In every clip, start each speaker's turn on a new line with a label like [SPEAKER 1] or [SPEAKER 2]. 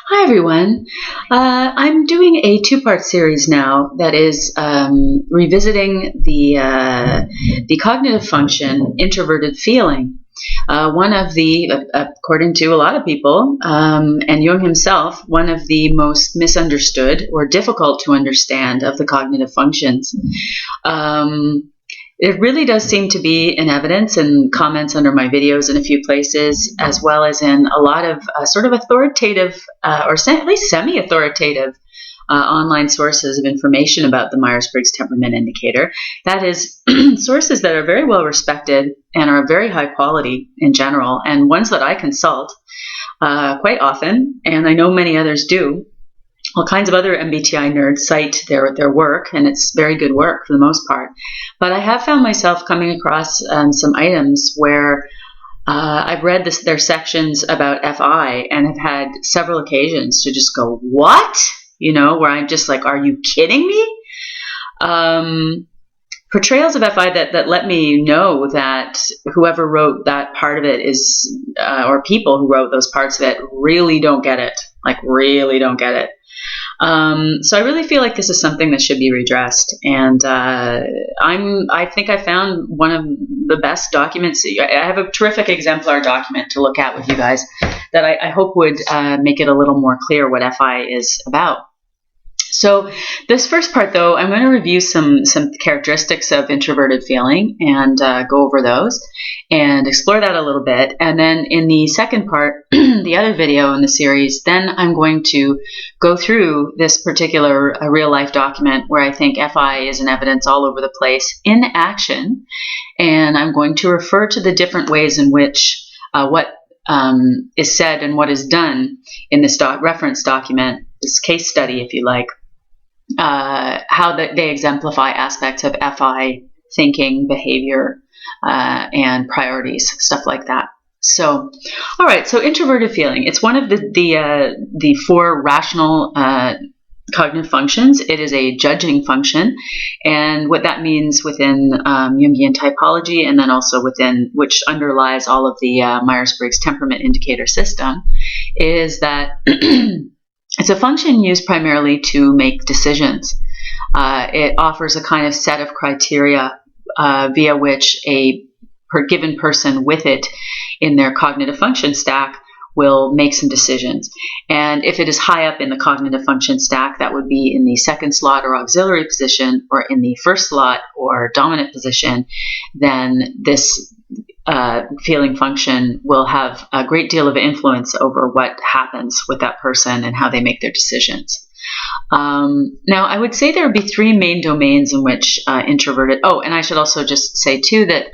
[SPEAKER 1] Hi everyone. I'm doing a two-part series now that is revisiting the cognitive function introverted feeling. One of the, according to a lot of people, and Jung himself, one of the most misunderstood or difficult to understand of the cognitive functions. It really does seem to be in evidence and comments under my videos in a few places, as well as in a lot of sort of authoritative or at least semi-authoritative online sources of information about the Myers-Briggs temperament indicator. That is, sources that are very well respected and are very high quality in general, and ones that I consult quite often, and I know many others do. All kinds of other MBTI nerds cite their work, and it's very good work for the most part. But I have found myself coming across some items where I've read their sections about FI and have had several occasions to just go, what? Where I'm just like, are you kidding me? Portrayals of FI that let me know that whoever wrote that part of it is, or people who wrote those parts of it really don't get it, really don't get it. So I really feel like this is something that should be redressed, and I think I found one of the best documents. I have a terrific exemplar document to look at with you guys that I hope would make it a little more clear what FI is about. So this first part, though, I'm going to review some characteristics of introverted feeling and go over those and explore that a little bit. And then in the second part, the other video in the series, then I'm going to go through this particular real-life document where I think FI is in evidence all over the place in action. And I'm going to refer to the different ways in which what is said and what is done in this reference document, this case study, if you like, how they exemplify aspects of FI thinking, behavior, and priorities, stuff like that. So, all right. So, introverted feeling. It's one of the four rational cognitive functions. It is a judging function, and what that means within Jungian typology, and then also within which underlies all of the Myers-Briggs temperament indicator system, is that it's a function used primarily to make decisions. It offers a kind of set of criteria via which a given person with it in their cognitive function stack will make some decisions. And if it is high up in the cognitive function stack, that would be in the second slot or auxiliary position, or in the first slot or dominant position, then this feeling function will have a great deal of influence over what happens with that person and how they make their decisions. Now, I would say there would be three main domains in which introverted. Oh, and I should also just say too that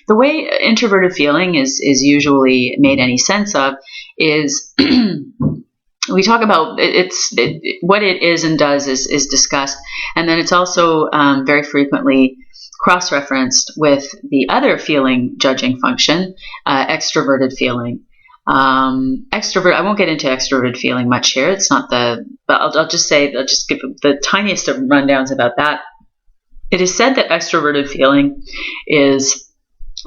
[SPEAKER 1] the way introverted feeling is usually made any sense of is we talk about what it is and does is discussed, and then it's also very frequently cross-referenced with the other feeling judging function, extroverted feeling. Extrovert. I won't get into extroverted feeling much here. It's not but I'll just give the tiniest of rundowns about that. It is said that extroverted feeling is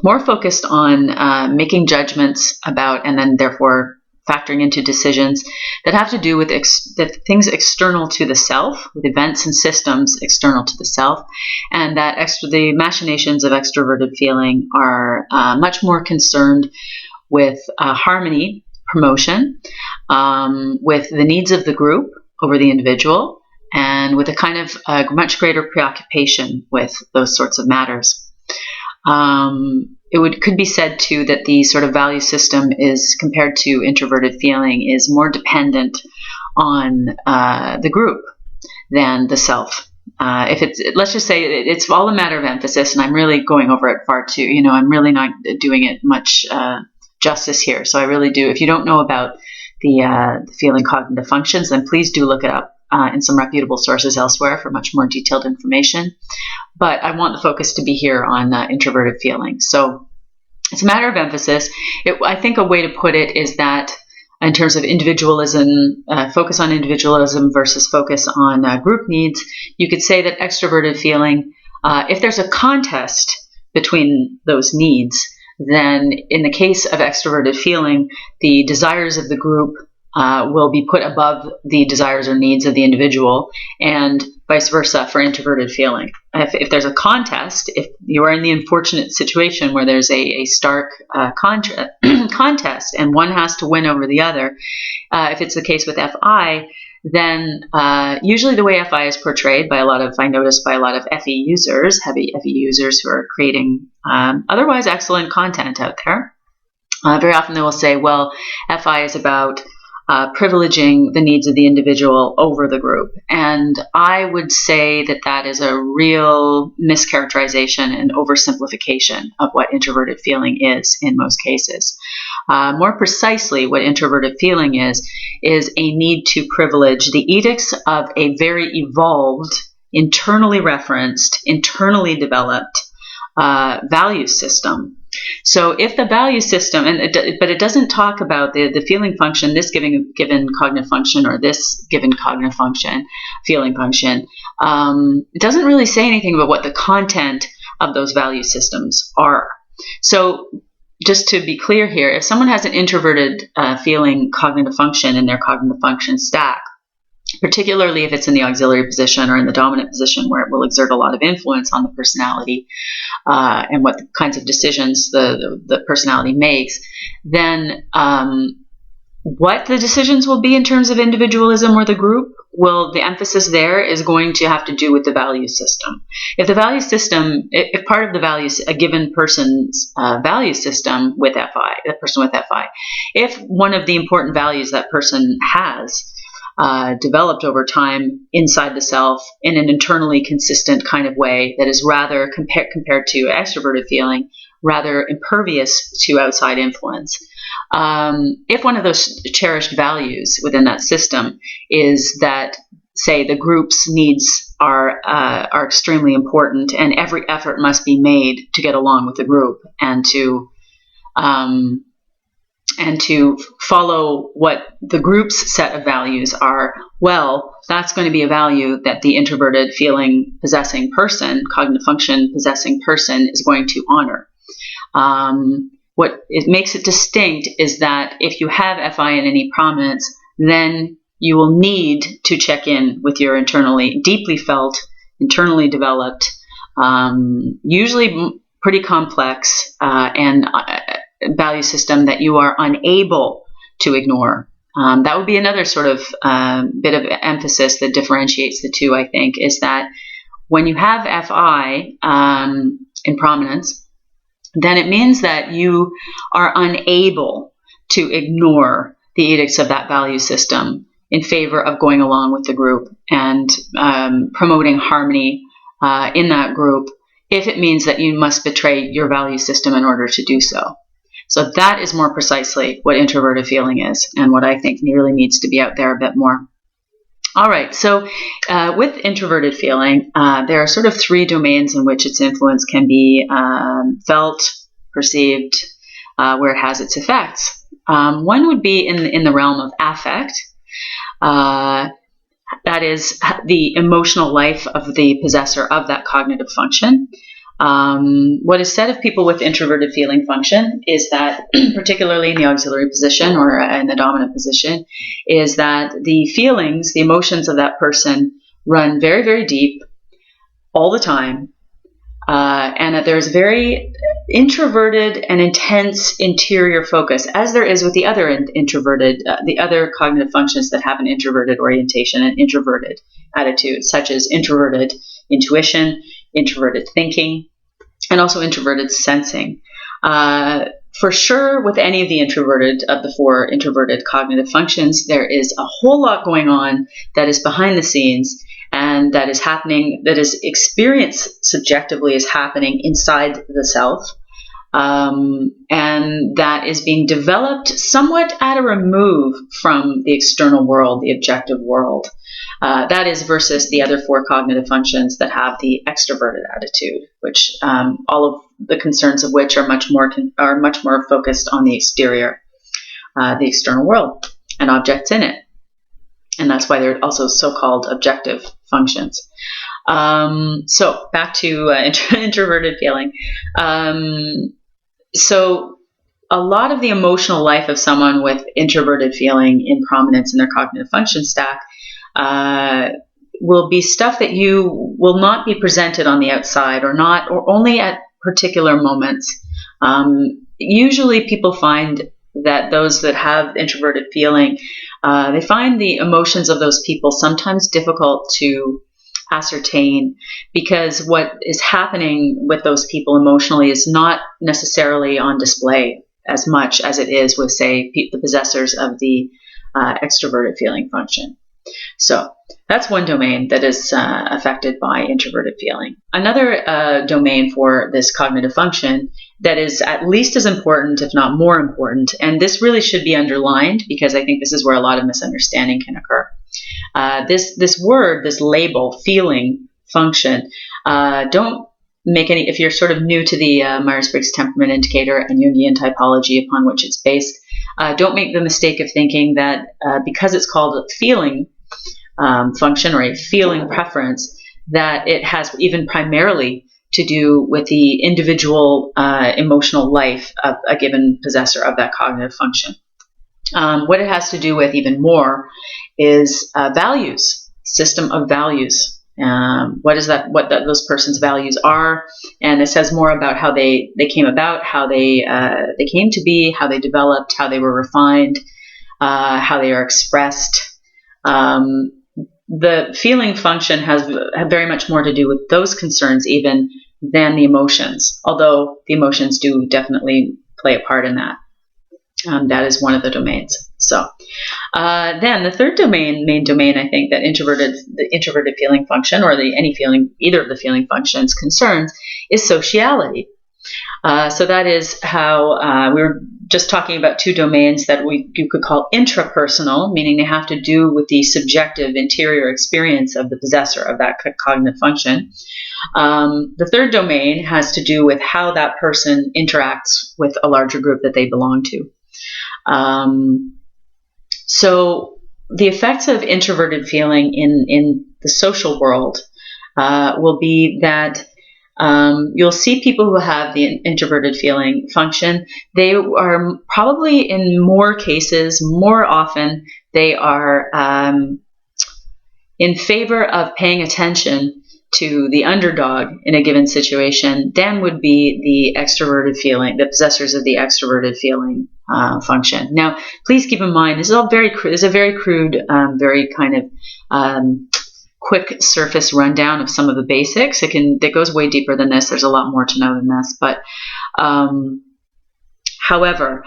[SPEAKER 1] more focused on making judgments about, and then therefore factoring into decisions that have to do with the things external to the self, with events and systems external to the self, and that the machinations of extroverted feeling are much more concerned with harmony, promotion, with the needs of the group over the individual, and with a kind of much greater preoccupation with those sorts of matters. It could be said too that the sort of value system is, compared to introverted feeling, is more dependent on the group than the self. Let's just say it's all a matter of emphasis, and I'm really going over it far too. I'm really not doing it much justice here. So I really do. If you don't know about the feeling cognitive functions, then please do look it up in some reputable sources elsewhere for much more detailed information. But I want the focus to be here on introverted feeling. So it's a matter of emphasis. I think a way to put it is that in terms of individualism, focus on individualism versus focus on group needs, you could say that extroverted feeling, if there's a contest between those needs, then in the case of extroverted feeling, the desires of the group will be put above the desires or needs of the individual, and vice versa for introverted feeling. If there's a contest, if you are in the unfortunate situation where there's a stark contest and one has to win over the other, if it's the case with FI, then usually the way FI is portrayed by I noticed by a lot of FE users, heavy FE users who are creating otherwise excellent content out there, very often they will say, well, FI is about privileging the needs of the individual over the group. And I would say that is a real mischaracterization and oversimplification of what introverted feeling is in most cases. More precisely, what introverted feeling is a need to privilege the edicts of a very evolved, internally referenced, internally developed value system. So if the value system, but it doesn't talk about the feeling function, this given cognitive function, or this given cognitive function, feeling function, it doesn't really say anything about what the content of those value systems are. So just to be clear here, if someone has an introverted feeling cognitive function in their cognitive function stack, particularly if it's in the auxiliary position or in the dominant position where it will exert a lot of influence on the personality and what kinds of decisions the personality makes, then what the decisions will be in terms of individualism or the group, the emphasis there is going to have to do with the value system. If the value system, if part of the values, a given person's value system with FI, the person with FI, if one of the important values that person has developed over time inside the self in an internally consistent kind of way that is rather, compared to extroverted feeling, rather impervious to outside influence. If one of those cherished values within that system is that, say, the group's needs are extremely important and every effort must be made to get along with the group and to follow what the group's set of values are, well, that's going to be a value that the introverted feeling possessing person, cognitive function possessing person, is going to honor. What it makes it distinct is that if you have FI in any prominence, then you will need to check in with your internally deeply felt, internally developed, usually pretty complex and value system that you are unable to ignore. That would be another sort of bit of emphasis that differentiates the two, I think, is that when you have FI in prominence, then it means that you are unable to ignore the edicts of that value system in favor of going along with the group and promoting harmony in that group, if it means that you must betray your value system in order to do so. So that is more precisely what introverted feeling is, and what I think really needs to be out there a bit more. All right, so with introverted feeling, there are sort of three domains in which its influence can be felt, perceived, where it has its effects. One would be in the realm of affect. That is the emotional life of the possessor of that cognitive function. What is said of people with introverted feeling function is that, particularly in the auxiliary position or in the dominant position, is that the feelings, the emotions of that person run very, very deep all the time, and that there's very introverted and intense interior focus, as there is with the other the other cognitive functions that have an introverted orientation and introverted attitude, such as introverted intuition, introverted thinking, and also introverted sensing. For sure, with any of the four introverted cognitive functions, there is a whole lot going on that is behind the scenes and that is happening, that is experienced subjectively as happening inside the self, and that is being developed somewhat at a remove from the external world, the objective world. That is versus the other four cognitive functions that have the extroverted attitude, which all of the concerns of which are much more focused on the exterior, the external world, and objects in it, and that's why they're also so-called objective functions. So back to introverted feeling. So a lot of the emotional life of someone with introverted feeling in prominence in their cognitive function stack will be stuff that you will not be presented on the outside, or only at particular moments. Usually people find that those that have introverted feeling, they find the emotions of those people sometimes difficult to ascertain, because what is happening with those people emotionally is not necessarily on display as much as it is with, say, the possessors of the extroverted feeling function. So that's one domain that is affected by introverted feeling. Another domain for this cognitive function that is at least as important, if not more important, and this really should be underlined because I think this is where a lot of misunderstanding can occur. This word, this label, feeling function, don't make any, if you're sort of new to the Myers-Briggs temperament indicator and Jungian typology upon which it's based, don't make the mistake of thinking that because it's called feeling function or a feeling preference, that it has even primarily to do with the individual emotional life of a given possessor of that cognitive function. What it has to do with even more is values, system of values. What is that? What those person's values are, and it says more about how they came about, how they came to be, how they developed, how they were refined, how they are expressed. The feeling function has very much more to do with those concerns even than the emotions, although the emotions do definitely play a part in that. That is one of the domains. So then the third main domain, I think, that the introverted feeling function, or either of the feeling functions concerns, is sociality. So that is how we were just talking about two domains that you could call intrapersonal, meaning they have to do with the subjective interior experience of the possessor of that cognitive function. The third domain has to do with how that person interacts with a larger group that they belong to. So the effects of introverted feeling in the social world will be that you'll see people who have the introverted feeling function. They are probably, in more cases, more often, they are in favor of paying attention to the underdog in a given situation than would be the extroverted feeling, the possessors of the extroverted feeling function. Now, please keep in mind, this is all very crude. This is a very crude, very kind of quick surface rundown of some of the basics. That goes way deeper than this. There's a lot more to know than this. But however,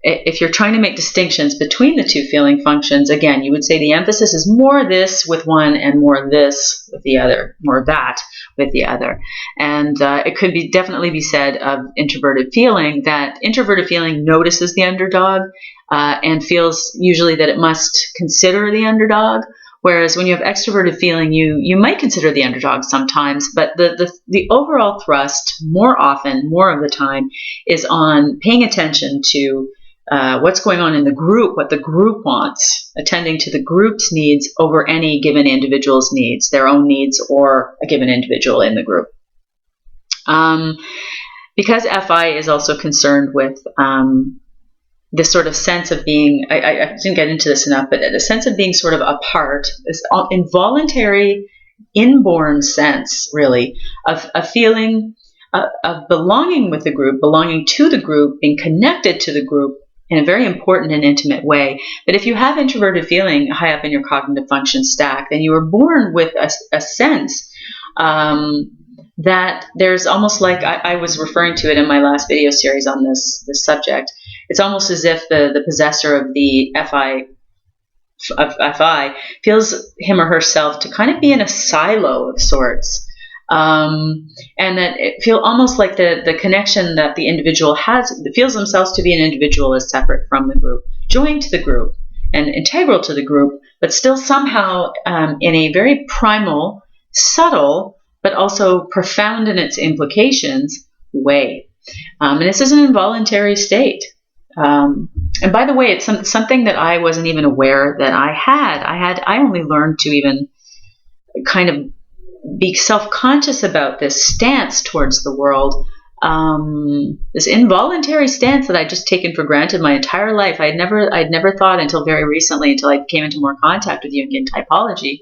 [SPEAKER 1] if you're trying to make distinctions between the two feeling functions, again, you would say the emphasis is more this with one and more this with the other, more that with the other. And it could definitely be said of introverted feeling that introverted feeling notices the underdog and feels usually that it must consider the underdog. Whereas when you have extroverted feeling, you might consider the underdog sometimes, but the overall thrust, more often, more of the time, is on paying attention to what's going on in the group, what the group wants, attending to the group's needs over any given individual's needs, their own needs or a given individual in the group. Because FI is also concerned with this sort of sense of being, I didn't get into this enough, but the sense of being sort of apart, this involuntary, inborn sense, really, of a feeling of belonging with the group, belonging to the group, being connected to the group in a very important and intimate way. But if you have introverted feeling high up in your cognitive function stack, then you were born with a sense that there's almost like, I was referring to it in my last video series on this subject. It's almost as if the possessor of the FI feels him or herself to kind of be in a silo of sorts. And that it feel almost like the connection that the individual has, feels themselves to be an individual is separate from the group, joined to the group and integral to the group, but still somehow in a very primal, subtle, but also profound in its implications way. And this is an involuntary state. And by the way, it's something that I wasn't even aware that I had. I only learned to even kind of be self-conscious about this stance towards the world this involuntary stance that I'd just taken for granted my entire life. I'd never thought until very recently, until I came into more contact with Jungian typology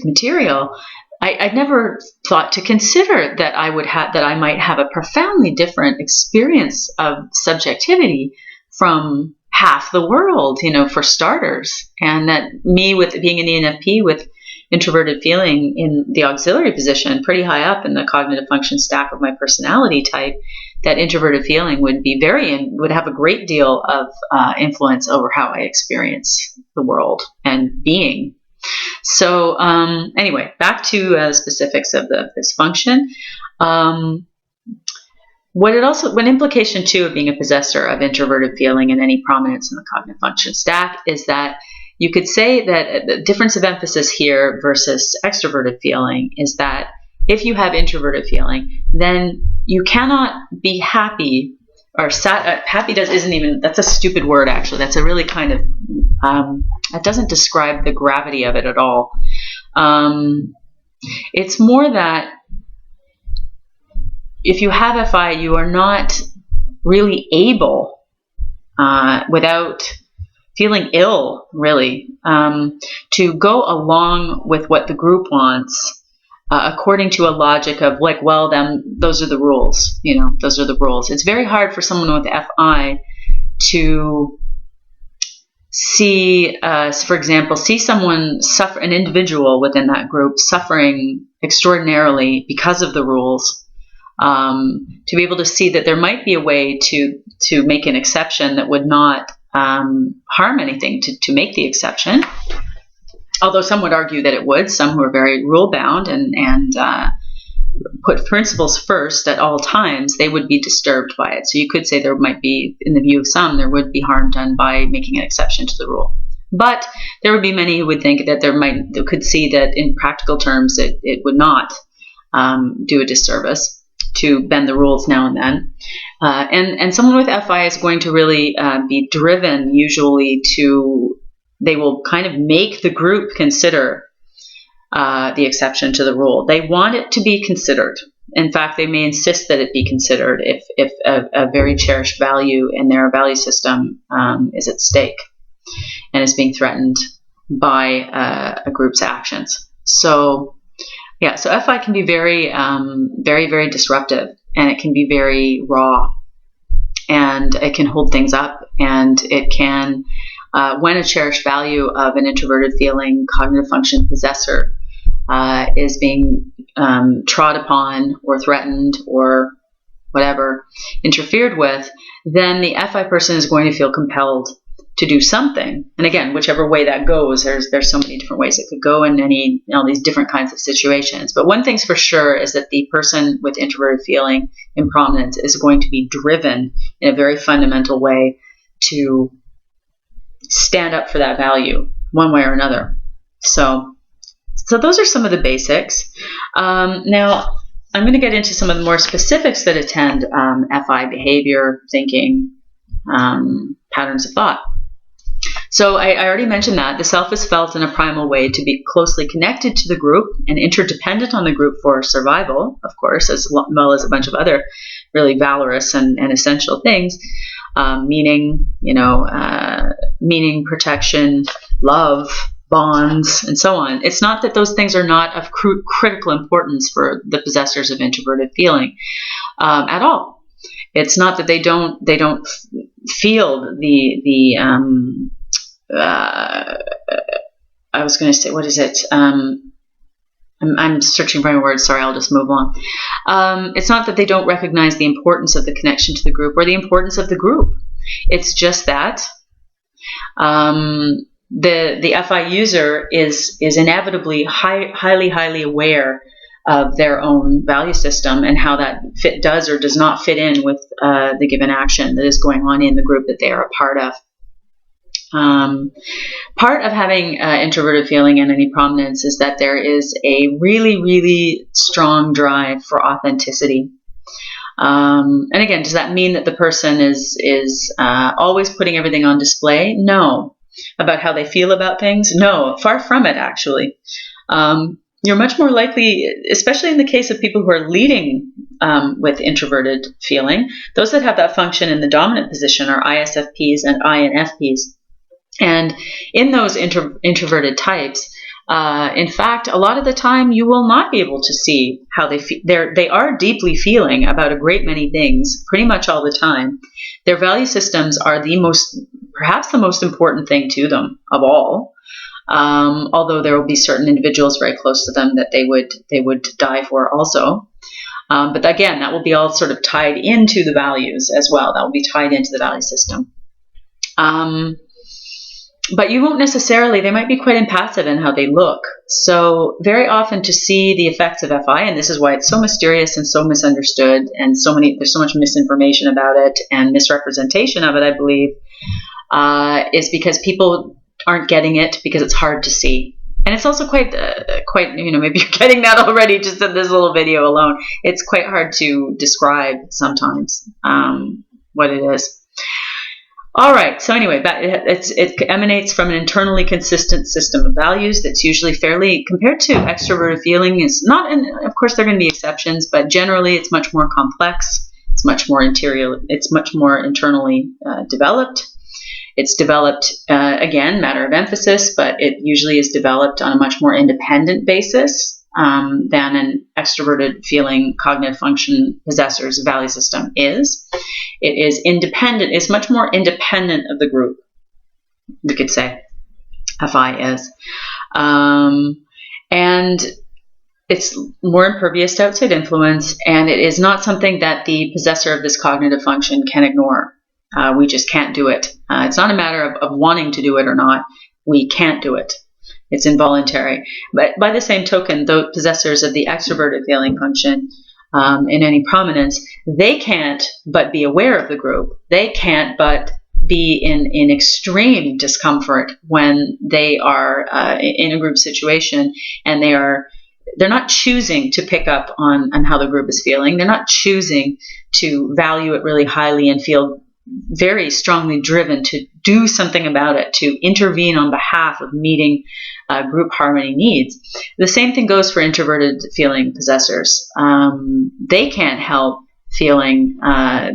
[SPEAKER 1] material. I'd never thought to consider that I might have a profoundly different experience of subjectivity from half the world, for starters, and that me, with being in the ENFP with introverted feeling in the auxiliary position, pretty high up in the cognitive function stack of my personality type, that introverted feeling would have a great deal of influence over how I experience the world and being. So anyway, back to the specifics of this function. One implication too of being a possessor of introverted feeling and any prominence in the cognitive function stack is that you could say that the difference of emphasis here versus extroverted feeling is that if you have introverted feeling, then you cannot be happy or happy that's a stupid word actually. That's a really kind of, that doesn't describe the gravity of it at all. It's more that if you have FI, you are not really able, without feeling ill, really, to go along with what the group wants, according to a logic of like, well, then those are the rules. Those are the rules. It's very hard for someone with FI to see, for example, see someone suffer, an individual within that group suffering extraordinarily because of the rules. To be able to see that there might be a way to make an exception that would not harm anything to make the exception. Although some would argue that it would, some who are very rule bound and put principles first at all times, they would be disturbed by it. So you could say there might be, in the view of some, there would be harm done by making an exception to the rule. But there would be many who would think that they could see that in practical terms it would not do a disservice to bend the rules now and then. And someone with FI is going to really be driven usually they will kind of make the group consider the exception to the rule. They want it to be considered. In fact, they may insist that it be considered if a very cherished value in their value system is at stake and is being threatened by a group's actions. So FI can be very, very, very disruptive, and it can be very raw, and it can hold things up, and it can, when a cherished value of an introverted feeling cognitive function possessor is being trod upon or threatened or whatever, interfered with, then the FI person is going to feel compelled to do something. And again, whichever way that goes, there's so many different ways it could go in all these different kinds of situations. But one thing's for sure is that the person with introverted feeling in prominence is going to be driven in a very fundamental way to stand up for that value one way or another. So those are some of the basics. Now, I'm going to get into some of the more specifics that attend FI behavior, thinking, patterns of thought. So I already mentioned that the self is felt in a primal way to be closely connected to the group and interdependent on the group for survival, of course, as well as a bunch of other really valorous and essential things, meaning, protection, love, bonds, and so on. It's not that those things are not of critical importance for the possessors of introverted feeling at all. It's not that they don't feel the I was going to say, what is it? I'm searching for my words. Sorry, I'll just move along. It's not that they don't recognize the importance of the connection to the group or the importance of the group. It's just that the FI user is inevitably highly aware of their own value system and how that does or does not fit in with the given action that is going on in the group that they are a part of. Part of having introverted feeling and any prominence is that there is a really, really strong drive for authenticity. And again, does that mean that the person is always putting everything on display? No. About how they feel about things? No, far from it, actually. you're much more likely, especially in the case of people who are leading with introverted feeling, those that have that function in the dominant position are ISFPs and INFPs. And in those introverted types, in fact, a lot of the time you will not be able to see how they feel. They are deeply feeling about a great many things pretty much all the time. Their value systems are perhaps the most important thing to them of all. Although there will be certain individuals very close to them that they would die for also. But again, that will be all sort of tied into the values as well. That will be tied into the value system. But you won't necessarily, they might be quite impassive in how they look. So very often to see the effects of FI, and this is why it's so mysterious and so misunderstood, and there's so much misinformation about it and misrepresentation of it, I believe, is because people aren't getting it because it's hard to see. And it's also quite, maybe you're getting that already just in this little video alone. It's quite hard to describe sometimes what it is. All right, so anyway, it emanates from an internally consistent system of values that's usually fairly, compared to extroverted feeling, is not, and of course there are going to be exceptions, but generally it's much more complex, it's much more internally developed. It's developed, again, matter of emphasis, but it usually is developed on a much more independent basis than an extroverted feeling cognitive function possessor's value system is. It is independent, it's much more independent of the group, we could say, FI is. And it's more impervious to outside influence, and it is not something that the possessor of this cognitive function can ignore. We just can't do it. It's not a matter of wanting to do it or not. We can't do it. It's involuntary. But by the same token, the possessors of the extroverted feeling function in any prominence, they can't but be aware of the group. They can't but be in extreme discomfort when they are in a group situation, and they're not choosing to pick up on how the group is feeling. They're not choosing to value it really highly and feel very strongly driven to do something about it, to intervene on behalf of meeting group harmony needs. The same thing goes for introverted feeling possessors. They can't help feeling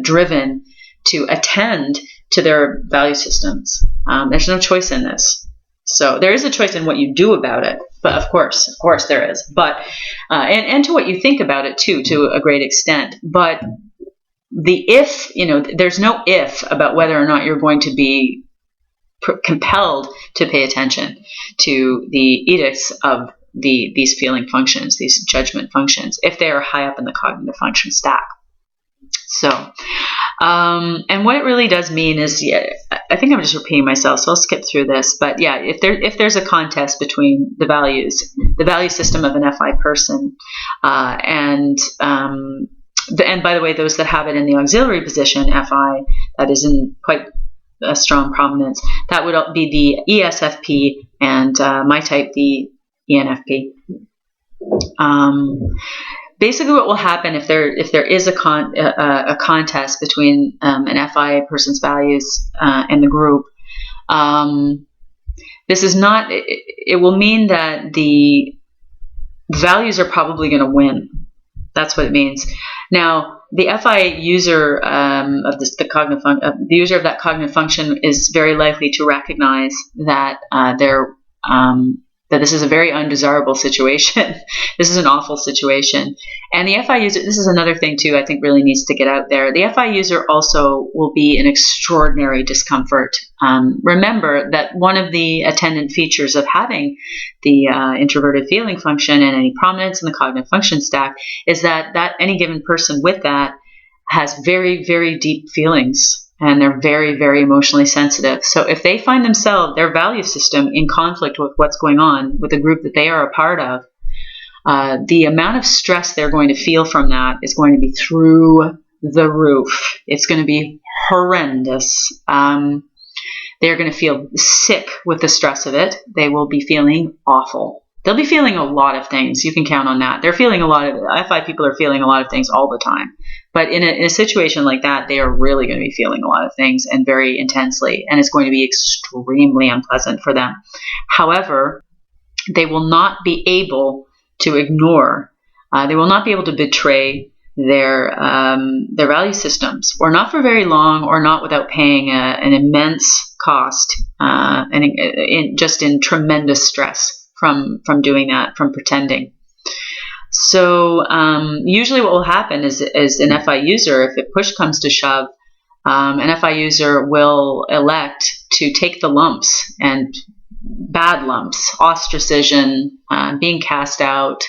[SPEAKER 1] driven to attend to their value systems. There's no choice in this. So there is a choice in what you do about it, but of course there is. But and to what you think about it too, to a great extent. But the if, there's no if about whether or not you're going to be compelled to pay attention to the edicts of these feeling functions, these judgment functions, if they are high up in the cognitive function stack. So, and what it really does mean is, I think I'm just repeating myself, so I'll skip through this. But yeah, if there's a contest between the value system of an FI person and by the way, those that have it in the auxiliary position, FI, that is in quite a strong prominence, that would be the ESFP and my type, the ENFP. Basically, what will happen if there is a contest between an FI person's values and the group, this is not. It will mean that the values are probably going to win. That's what it means. Now, the FI user the user of that cognitive function is very likely to recognize that that this is a very undesirable situation. This is an awful situation. And the FI user, this is another thing too, I think really needs to get out there. The FI user also will be in extraordinary discomfort. Remember that one of the attendant features of having the introverted feeling function and any prominence in the cognitive function stack is that any given person with that has very, very deep feelings. And they're very, very emotionally sensitive. So if they find their value system in conflict with what's going on with the group that they are a part of, the amount of stress they're going to feel from that is going to be through the roof. It's going to be horrendous. They're going to feel sick with the stress of it. They will be feeling awful. They'll be feeling a lot of things. You can count on that. They're feeling FI people are feeling a lot of things all the time. But in a situation like that, they are really going to be feeling a lot of things and very intensely, and it's going to be extremely unpleasant for them. However, they will not be able to ignore. They will not be able to betray their value systems, or not for very long, or not without paying an immense cost, and just in tremendous stress from doing that, from pretending. So usually what will happen is an FI user, if push comes to shove, an FI user will elect to take the lumps, and bad lumps, ostracism, being cast out,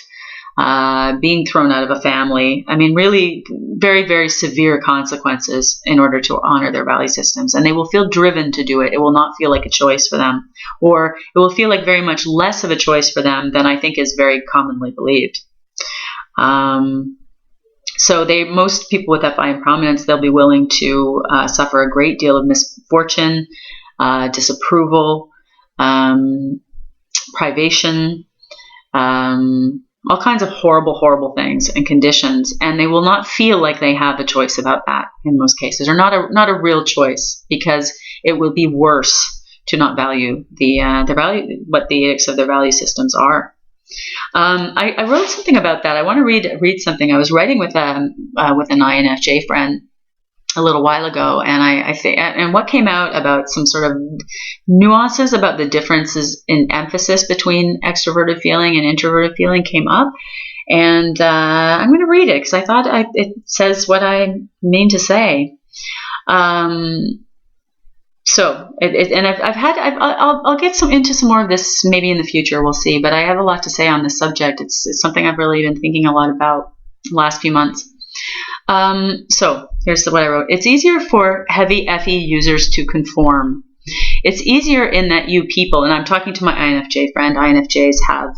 [SPEAKER 1] being thrown out of a family. I mean, really very, very severe consequences in order to honor their value systems. And they will feel driven to do it. It will not feel like a choice for them, or it will feel like very much less of a choice for them than I think is very commonly believed. So most people with FI in prominence, they'll be willing to suffer a great deal of misfortune, disapproval, privation, all kinds of horrible, horrible things and conditions, and they will not feel like they have a choice about that in most cases, or not a real choice, because it will be worse to not value the value, what the edicts of their value systems are. I wrote something about that. I want to read something. I was writing with an INFJ friend a little while ago, and I think, and what came out about some sort of nuances about the differences in emphasis between extroverted feeling and introverted feeling came up, and I'm going to read it because I thought it says what I mean to say. So, I'll get into some more of this maybe in the future. We'll see, but I have a lot to say on this subject. It's something I've really been thinking a lot about the last few months. So here's what I wrote. It's easier for heavy FE users to conform. It's easier in that you people, and I'm talking to my INFJ friend. INFJs have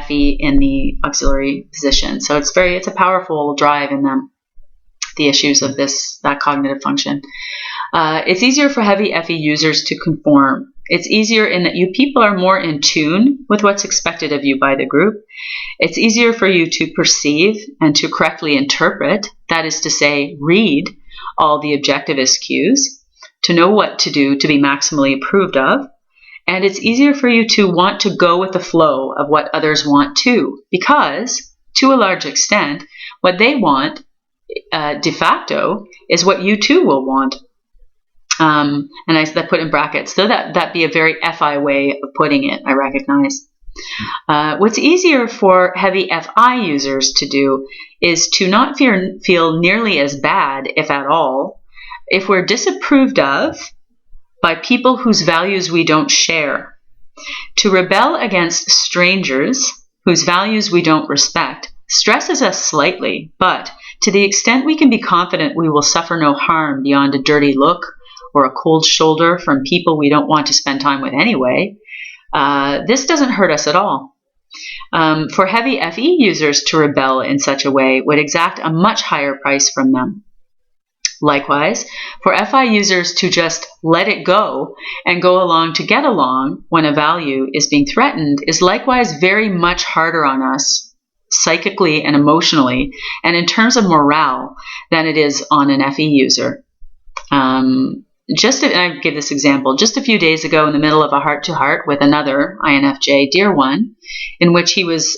[SPEAKER 1] FE in the auxiliary position, so it's a powerful drive in them. The issues of that cognitive function. It's easier for heavy FE users to conform. It's easier in that you people are more in tune with what's expected of you by the group. It's easier for you to perceive and to correctly interpret, that is to say, read all the objectivist cues, to know what to do to be maximally approved of. And it's easier for you to want to go with the flow of what others want too, because, to a large extent, what they want de facto is what you too will want. And I put in brackets, so that be a very FI way of putting it, I recognize. What's easier for heavy FI users to do is to not feel nearly as bad, if at all, if we're disapproved of by people whose values we don't share. To rebel against strangers whose values we don't respect stresses us slightly, but to the extent we can be confident we will suffer no harm beyond a dirty look or a cold shoulder from people we don't want to spend time with anyway, this doesn't hurt us at all. For heavy FE users to rebel in such a way would exact a much higher price from them. Likewise, for FI users to just let it go and go along to get along when a value is being threatened is likewise very much harder on us, psychically and emotionally, and in terms of morale, than it is on an FE user. And I give this example, just a few days ago in the middle of a heart-to-heart with another INFJ, dear one, in which he was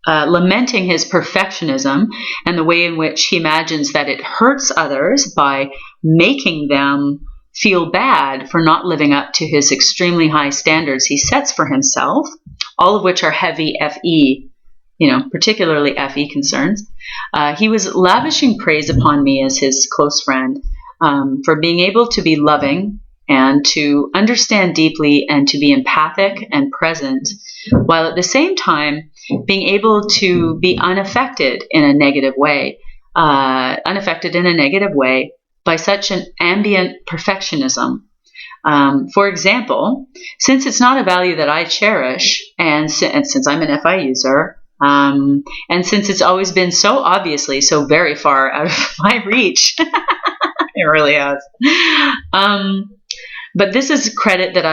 [SPEAKER 1] lamenting his perfectionism and the way in which he imagines that it hurts others by making them feel bad for not living up to his extremely high standards he sets for himself, all of which are heavy FE, particularly FE concerns. He was lavishing praise upon me as his close friend for being able to be loving and to understand deeply and to be empathic and present, while at the same time being able to be unaffected in a negative way by such an ambient perfectionism. For example, since it's not a value that I cherish, and since I'm an FI user, and since it's always been so obviously so very far out of my reach, it really has. But this is credit that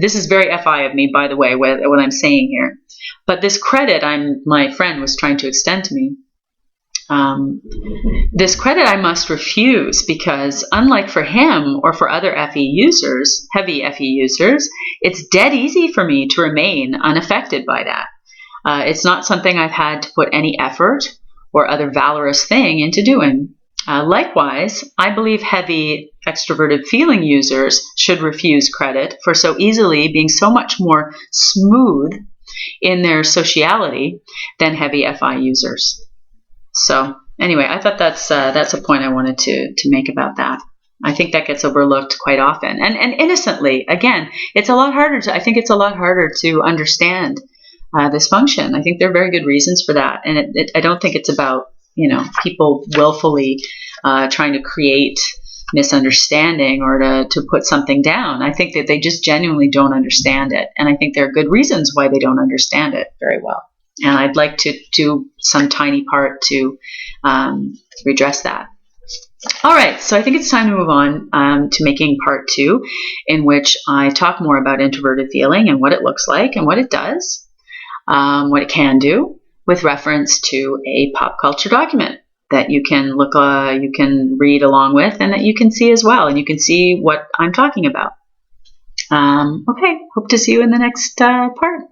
[SPEAKER 1] this is very FI of me, by the way, what I'm saying here. But this credit my friend was trying to extend to me This credit I must refuse because, unlike for him or for other FE users, heavy FE users, it's dead easy for me to remain unaffected by that. It's not something I've had to put any effort or other valorous thing into doing. Likewise, I believe heavy extroverted feeling users should refuse credit for so easily being so much more smooth in their sociality than heavy FI users. So anyway, I thought that's a point I wanted to make about that. I think that gets overlooked quite often, and innocently. Again, it's a lot harder to. I think it's a lot harder to understand this function. I think there are very good reasons for that, and I don't think it's about people willfully trying to create misunderstanding or to put something down. I think that they just genuinely don't understand it, and I think there are good reasons why they don't understand it very well. And I'd like to do some tiny part to redress that. All right, so I think it's time to move on to making part 2, in which I talk more about introverted feeling and what it looks like and what it does, what it can do, with reference to a pop culture document that you can you can read along with, and that you can see as well, and you can see what I'm talking about. Okay, hope to see you in the next part.